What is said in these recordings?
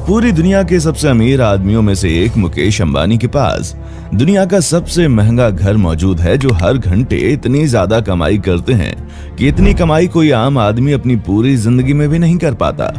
पूरी दुनिया के सबसे अमीर आदमियों में से एक मुकेश अंबानी के पास दुनिया का सबसे महंगा घर मौजूद है, जो हर घंटे इतनी ज्यादा कमाई करते हैं कि इतनी कमाई कोई आम आदमी अपनी पूरी जिंदगी में भी नहीं कर पाता।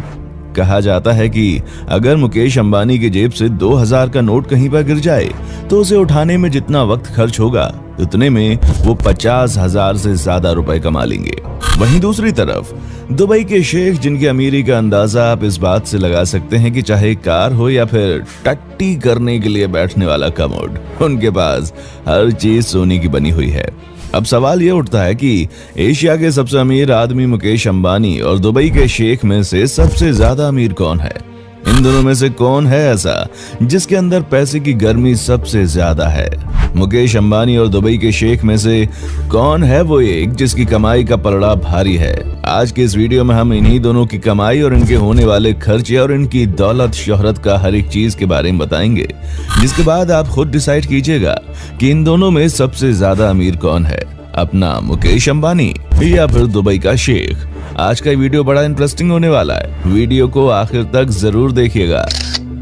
कहा जाता है कि अगर मुकेश अंबानी की जेब से 2000 का नोट कहीं पर गिर जाए तो उसे उठाने में जितना वक्त खर्च होगा उतने में वो 50,000 से ज्यादा रुपए कमा लेंगे। वहीं दूसरी तरफ दुबई के शेख, जिनकी अमीरी का अंदाजा आप इस बात से लगा सकते हैं कि चाहे कार हो या फिर टट्टी करने के लिए बैठने वाला कमोड, उनके पास हर चीज सोने की बनी हुई है। अब सवाल ये उठता है कि एशिया के सबसे अमीर आदमी मुकेश अंबानी और दुबई के शेख में से सबसे ज्यादा अमीर कौन है? इन दोनों में से कौन है ऐसा जिसके अंदर पैसे की गर्मी सबसे ज्यादा है? मुकेश अंबानी और दुबई के शेख में से कौन है वो एक जिसकी कमाई का पलड़ा भारी है? आज के इस वीडियो में हम इन्हीं दोनों की कमाई और इनके होने वाले खर्चे और इनकी दौलत शोहरत का हर एक चीज के बारे में बताएंगे, जिसके बाद आप खुद डिसाइड कीजिएगा कि इन दोनों में सबसे ज्यादा अमीर कौन है, अपना मुकेश अंबानी या फिर दुबई का शेख। आज का वीडियो बड़ा इंटरेस्टिंग होने वाला है, वीडियो को आखिर तक जरूर देखिएगा।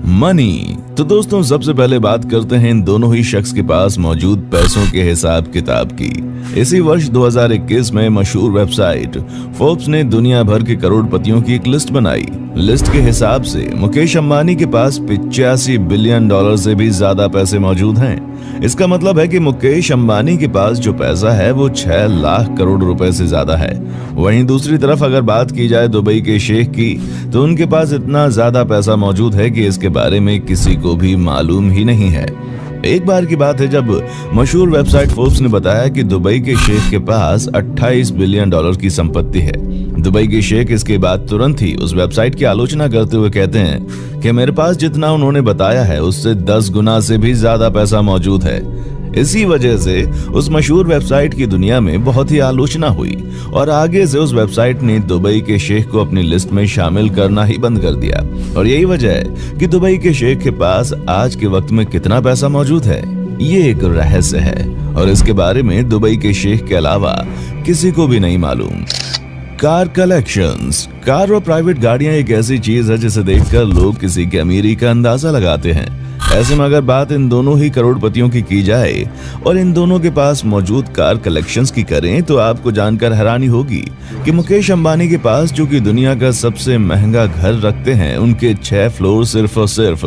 मनी। तो दोस्तों, सबसे पहले बात करते हैं इन दोनों ही शख्स के पास मौजूद पैसों के हिसाब किताब की। इसी वर्ष 2021 में मशहूर वेबसाइट फोर्ब्स ने दुनिया भर के करोड़पतियों की एक लिस्ट बनाई। लिस्ट के हिसाब से मुकेश अंबानी के पास $85 बिलियन से भी ज्यादा पैसे मौजूद हैं। इसका मतलब है कि मुकेश अंबानी के पास जो पैसा है वो 6 लाख करोड़ रुपए से ज्यादा है। वहीं दूसरी तरफ अगर बात की जाए दुबई के शेख की, तो उनके पास इतना ज्यादा पैसा मौजूद है कि इसके बारे में किसी को भी मालूम ही नहीं है। एक बार की बात है जब मशहूर वेबसाइट फोर्ब्स ने बताया कि दुबई के शेख के पास $28 बिलियन की संपत्ति है। दुबई के शेख इसके बाद तुरंत ही उस वेबसाइट की आलोचना करते हुए कहते हैं कि मेरे पास जितना उन्होंने बताया है उससे 10 गुना से भी ज्यादा पैसा मौजूद है। इसी वजह से उस मशहूर वेबसाइट की दुनिया में बहुत ही आलोचना हुई और आगे से उस वेबसाइट ने दुबई के शेख को अपनी लिस्ट में शामिल करना ही बंद कर दिया। और यही वजह है कि दुबई के शेख के पास आज के वक्त में कितना पैसा मौजूद है, ये एक रहस्य है और इसके बारे में दुबई के शेख के अलावा किसी को भी नहीं मालूम। Car collections. कार और प्राइवेट गाड़ियां एक ऐसी चीज है जिसे देखकर लोग किसी की अमीरी का अंदाजा लगाते हैं। ऐसे में अगर बात इन दोनों ही करोड़पतियों की जाए और इन दोनों के पास मौजूद कार कलेक्शंस की करें, तो आपको जानकर हैरानी होगी कि मुकेश अंबानी के पास, जो कि दुनिया का सबसे महंगा घर रखते हैं, उनके 6 फ्लोर सिर्फ और सिर्फ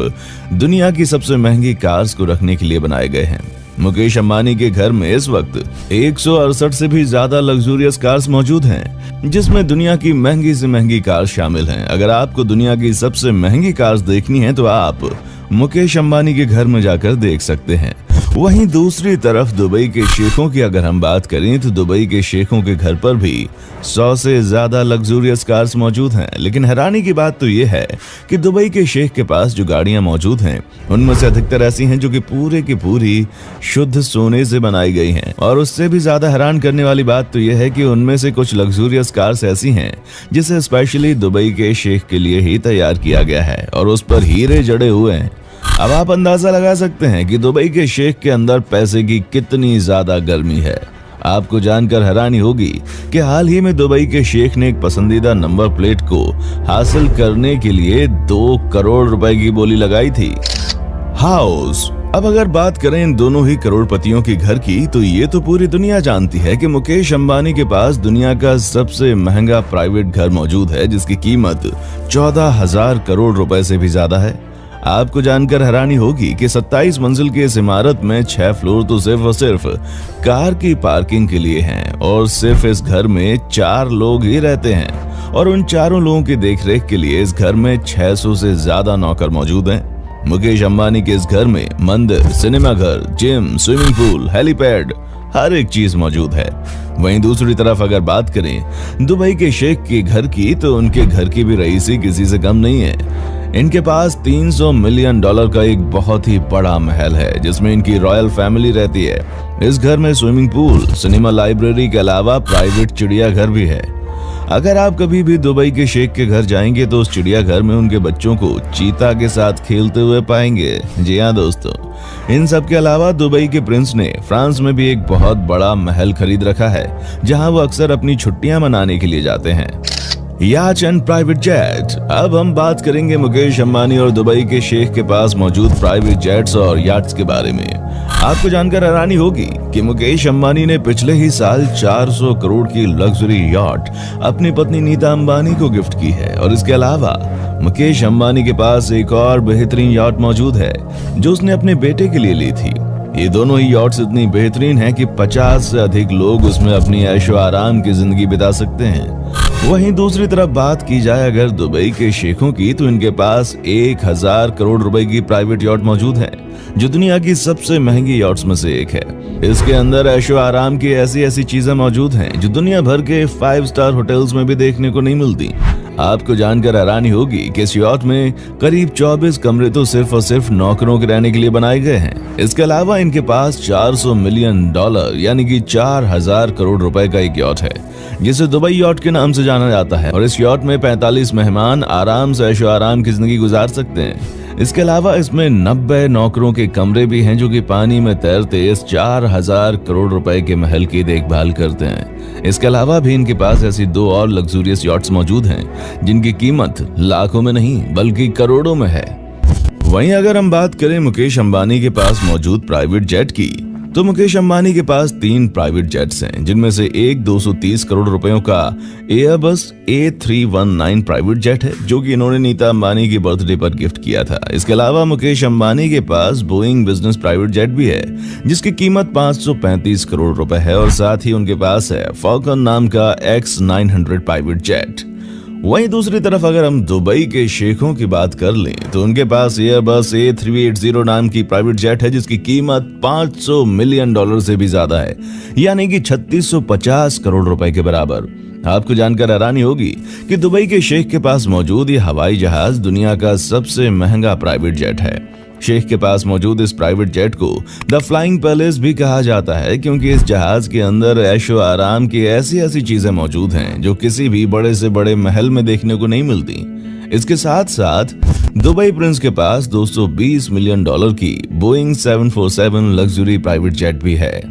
दुनिया की सबसे महंगी कार्स को रखने के लिए बनाए गए हैं। मुकेश अंबानी के घर में इस वक्त 168 से भी ज्यादा लग्जूरियस कार्स मौजूद हैं, जिसमें दुनिया की महंगी से महंगी कार शामिल हैं। अगर आपको दुनिया की सबसे महंगी कार्स देखनी है तो आप मुकेश अंबानी के घर में जाकर देख सकते हैं। वहीं दूसरी तरफ दुबई के शेखों की अगर हम बात करें तो दुबई के शेखों के घर पर भी 100 से ज्यादा लग्जूरियस कार्स मौजूद हैं। लेकिन हैरानी की बात तो ये है कि दुबई के शेख के पास जो गाड़ियां मौजूद हैं उनमें से अधिकतर ऐसी हैं जो कि पूरे की पूरी शुद्ध सोने से बनाई गई हैं। और उससे भी ज्यादा हैरान करने वाली बात तो यह है कि उनमें से कुछ लग्जूरियस कार्स ऐसी हैं जिसे स्पेशली दुबई के शेख के लिए ही तैयार किया गया है और उस पर हीरे जड़े हुए हैं। अब आप अंदाजा लगा सकते हैं कि दुबई के शेख के अंदर पैसे की कितनी ज्यादा गर्मी है। आपको जानकर हैरानी होगी कि हाल ही में दुबई के शेख ने एक पसंदीदा नंबर प्लेट को हासिल करने के लिए 2 करोड़ रुपए की बोली लगाई थी। हाउस। अब अगर बात करें इन दोनों ही करोड़पतियों के घर की, तो ये तो पूरी दुनिया जानती है कि मुकेश अंबानी के पास दुनिया का सबसे महंगा प्राइवेट घर मौजूद है, जिसकी कीमत 14,000 करोड़ रुपए से भी ज्यादा है। आपको जानकर हैरानी होगी कि 27 मंजिल की इस इमारत में 6 फ्लोर तो सिर्फ और सिर्फ कार की पार्किंग के लिए हैं और सिर्फ इस घर में 4 लोग ही रहते हैं और उन चारों लोगों की देखरेख के लिए इस घर में 600 से ज्यादा नौकर मौजूद हैं। मुकेश अंबानी के इस घर में मंदिर, सिनेमा घर, जिम, स्विमिंग पूल, हेलीपैड, हर एक चीज मौजूद है। वहीं दूसरी तरफ अगर बात करें दुबई के शेख के घर की, तो उनके घर की भी रईसी किसी से कम नहीं है। इनके पास $300 मिलियन का एक बहुत ही बड़ा महल है जिसमें इनकी रॉयल फैमिली रहती है। इस घर में स्विमिंग पूल, सिनेमा, लाइब्रेरी के अलावा प्राइवेट चिड़ियाघर भी है। अगर आप कभी भी दुबई के शेख के घर जाएंगे तो उस चिड़ियाघर में उनके बच्चों को चीता के साथ खेलते हुए पाएंगे। जी हाँ दोस्तों, इन सब के अलावा दुबई के प्रिंस ने फ्रांस में भी एक बहुत बड़ा महल खरीद रखा है, जहां वो अक्सर अपनी छुट्टियां मनाने के लिए जाते हैं। याच एंड प्राइवेट जेट। अब हम बात करेंगे मुकेश अंबानी और दुबई के शेख के पास मौजूद प्राइवेट जेट्स और याट्स के बारे में। आपको जानकर हैरानी होगी कि मुकेश अंबानी ने पिछले ही साल 400 करोड़ की लग्जरी याट अपनी पत्नी नीता अंबानी को गिफ्ट की है। और इसके अलावा मुकेश अंबानी के पास एक और बेहतरीन याट मौजूद है जो उसने अपने बेटे के लिए ली थी। ये दोनों ही याट्स इतनी बेहतरीन हैं कि 50 से अधिक लोग उसमें अपनी ऐशो आराम की जिंदगी बिता सकते हैं। वहीं दूसरी तरफ बात की जाए अगर दुबई के शेखों की, तो इनके पास 1000 करोड़ रुपए की प्राइवेट याट मौजूद है जो दुनिया की सबसे महंगी याट्स में से एक है। इसके अंदर ऐशो आराम की ऐसी ऐसी चीजें मौजूद हैं जो दुनिया भर के 5 स्टार होटल्स में भी देखने को नहीं मिलती। आपको जानकर हैरानी होगी कि इस याट में करीब 24 कमरे तो सिर्फ और सिर्फ नौकरों के रहने के लिए बनाए गए हैं। इसके अलावा इनके पास $400 मिलियन यानी कि 4000 करोड़ रुपए का एक याट है जिसे दुबई याट के नाम से जाना जाता है। और इस याट में 45 मेहमान आराम से ऐशो आराम की जिंदगी गुजार सकते हैं। इसके अलावा इसमें 90 नौकरों के कमरे भी हैं जो कि पानी में तैरते इस 4000 करोड़ रुपए के महल की देखभाल करते हैं। इसके अलावा भी इनके पास ऐसी 2 और लग्जूरियस याट्स मौजूद हैं जिनकी कीमत लाखों में नहीं बल्कि करोड़ों में है। वहीं अगर हम बात करें मुकेश अंबानी के पास मौजूद प्राइवेट जेट की, तो मुकेश अंबानी के पास 3 प्राइवेट जेट्स हैं जिनमें से एक 230 करोड़ रुपयों का एयरबस A319 प्राइवेट जेट है जो कि इन्होंने नीता अंबानी की बर्थडे पर गिफ्ट किया था। इसके अलावा मुकेश अंबानी के पास बोइंग बिजनेस प्राइवेट जेट भी है जिसकी कीमत 535 करोड़ रुपए है। और साथ ही उनके पास है फॉल्कन नाम का X900 प्राइवेट जेट। वहीं दूसरी तरफ अगर हम दुबई के शेखों की बात कर लें तो उनके पास एयरबस A380 नाम की प्राइवेट जेट है जिसकी कीमत $500 मिलियन से भी ज्यादा है, यानी कि 3650 करोड़ रुपए के बराबर। आपको जानकर हैरानी होगी कि दुबई के शेख के पास मौजूद ये हवाई जहाज दुनिया का सबसे महंगा प्राइवेट जेट है। शेख के पास मौजूद इस प्राइवेट जेट को द फ्लाइंग पैलेस भी कहा जाता है क्योंकि इस जहाज के अंदर ऐशो आराम की ऐसी ऐसी चीजें मौजूद हैं जो किसी भी बड़े से बड़े महल में देखने को नहीं मिलती। इसके साथ साथ दुबई प्रिंस के पास $220 मिलियन की बोइंग 747 लग्जरी प्राइवेट जेट भी है।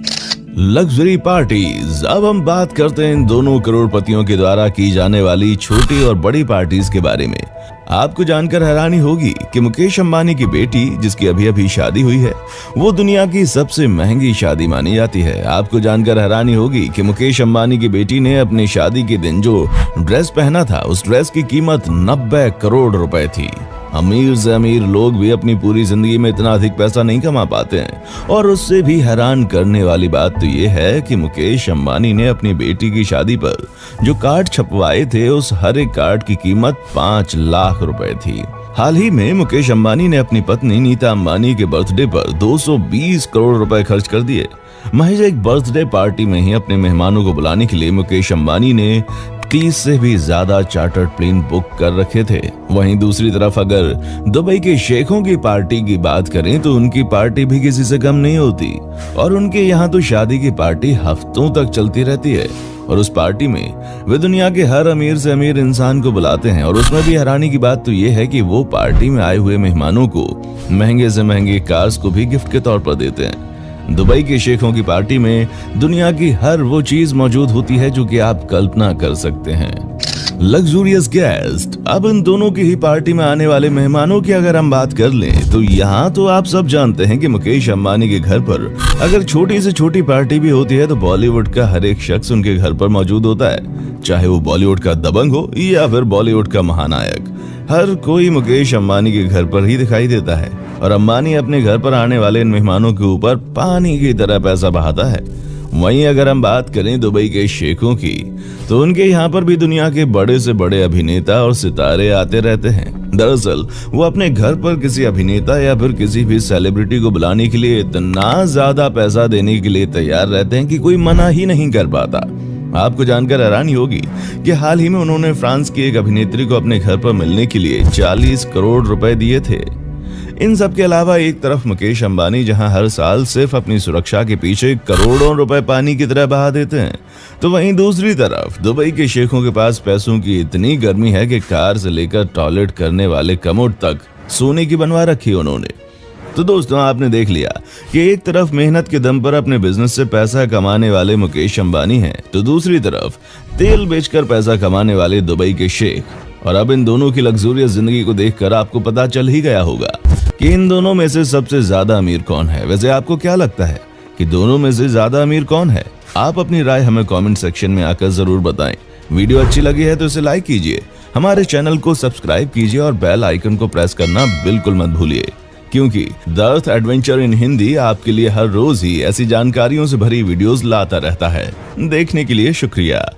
Luxury parties. अब हम बात करते हैं इन दोनों करोड़पतियों के द्वारा की जाने वाली छोटी और बड़ी पार्टीज के बारे में। आपको जानकर हैरानी होगी कि मुकेश अंबानी की बेटी जिसकी अभी अभी शादी हुई है वो दुनिया की सबसे महंगी शादी मानी जाती है। आपको जानकर हैरानी होगी कि मुकेश अंबानी की बेटी ने अपनी शादी के दिन जो ड्रेस पहना था उस ड्रेस की कीमत 90 करोड़ रुपए थी। अमीर से अमीर लोग भी अपनी पूरी जिंदगी में इतना अधिक पैसा नहीं कमा पाते हैं। और उससे भी हैरान करने वाली बात तो ये है कि मुकेश अंबानी ने अपनी बेटी की शादी पर जो कार्ड छपवाए थे उस हर एक कार्ड की कीमत 5 लाख रुपए थी। हाल ही में मुकेश अंबानी ने अपनी पत्नी नीता अंबानी के बर्थडे पर 220 करोड़ रुपए खर्च कर दिए। महज एक बर्थडे पार्टी में ही अपने मेहमानों को बुलाने के लिए मुकेश अंबानी ने 30 से भी ज्यादा चार्टर्ड प्लेन बुक कर रखे थे। वहीं दूसरी तरफ अगर दुबई के शेखों की पार्टी की बात करें तो उनकी पार्टी भी किसी से कम नहीं होती। और उनके यहाँ तो शादी की पार्टी हफ्तों तक चलती रहती है। और उस पार्टी में वे दुनिया के हर अमीर से अमीर इंसान को बुलाते हैं। और उसमें भी हैरानी की बात तो ये है कि वो पार्टी में आए हुए मेहमानों को महंगे से महंगे कार्स को भी गिफ्ट के तौर पर देते हैं। दुबई के शेखों की पार्टी में दुनिया की हर वो चीज मौजूद होती है जो कि आप कल्पना कर सकते हैं। Luxurious guest. अब इन दोनों की ही पार्टी में आने वाले मेहमानों की अगर हम बात कर लें तो यहाँ तो आप सब जानते हैं कि मुकेश अंबानी के घर पर अगर छोटी से छोटी पार्टी भी होती है तो बॉलीवुड का हर एक शख्स उनके घर पर मौजूद होता है, चाहे वो बॉलीवुड का दबंग हो या फिर बॉलीवुड का महानायक। हर कोई मुकेश अंबानी के घर पर ही दिखाई देता है और अंबानी अपने घर पर आने वाले इन मेहमानों के ऊपर पानी की तरह पैसा बहाता है। वहीं अगर हम बात करें दुबई के शेखों की तो उनके यहाँ पर भी दुनिया के बड़े से बड़े अभिनेता और सितारे आते रहते हैं। दरअसल वो अपने घर पर किसी अभिनेता या फिर किसी भी सेलिब्रिटी को बुलाने के लिए इतना ज्यादा पैसा देने के लिए तैयार रहते हैं कि कोई मना ही नहीं कर पाता। आपको जानकर हैरानी होगी कि हाल ही में उन्होंने फ्रांस की एक अभिनेत्री को अपने घर पर मिलने के लिए 40 करोड़ रुपए दिए थे। इन सब के अलावा एक तरफ मुकेश अंबानी जहां हर साल सिर्फ अपनी सुरक्षा के पीछे करोड़ों रुपए पानी की तरह बहा देते हैं, तो वहीं दूसरी तरफ दुबई के शेखों के पास पैसों की इतनी गर्मी है कि कार से लेकर टॉयलेट करने वाले कमोड तक सोने की बनवा रखी उन्होंने। तो दोस्तों, आपने देख लिया कि एक तरफ मेहनत के दम पर अपने बिजनेस से पैसा कमाने वाले मुकेश अंबानी हैं, तो दूसरी तरफ तेल बेचकर पैसा कमाने वाले दुबई के शेख। और अब इन दोनों की लग्जूरियस जिंदगी को देखकर आपको पता चल ही गया होगा कि इन दोनों में से सबसे ज्यादा अमीर कौन है। वैसे आपको क्या लगता है कि दोनों में से ज्यादा अमीर कौन है? आप अपनी राय हमें कमेंट सेक्शन में आकर जरूर बताएं। वीडियो अच्छी लगी है तो इसे लाइक कीजिए, हमारे चैनल को सब्सक्राइब कीजिए और बेल आइकन को प्रेस करना बिल्कुल मत भूलिए, क्योंकि the earth adventure in Hindi आपके लिए हर रोज ही ऐसी जानकारियों से भरी वीडियोस लाता रहता है। देखने के लिए शुक्रिया।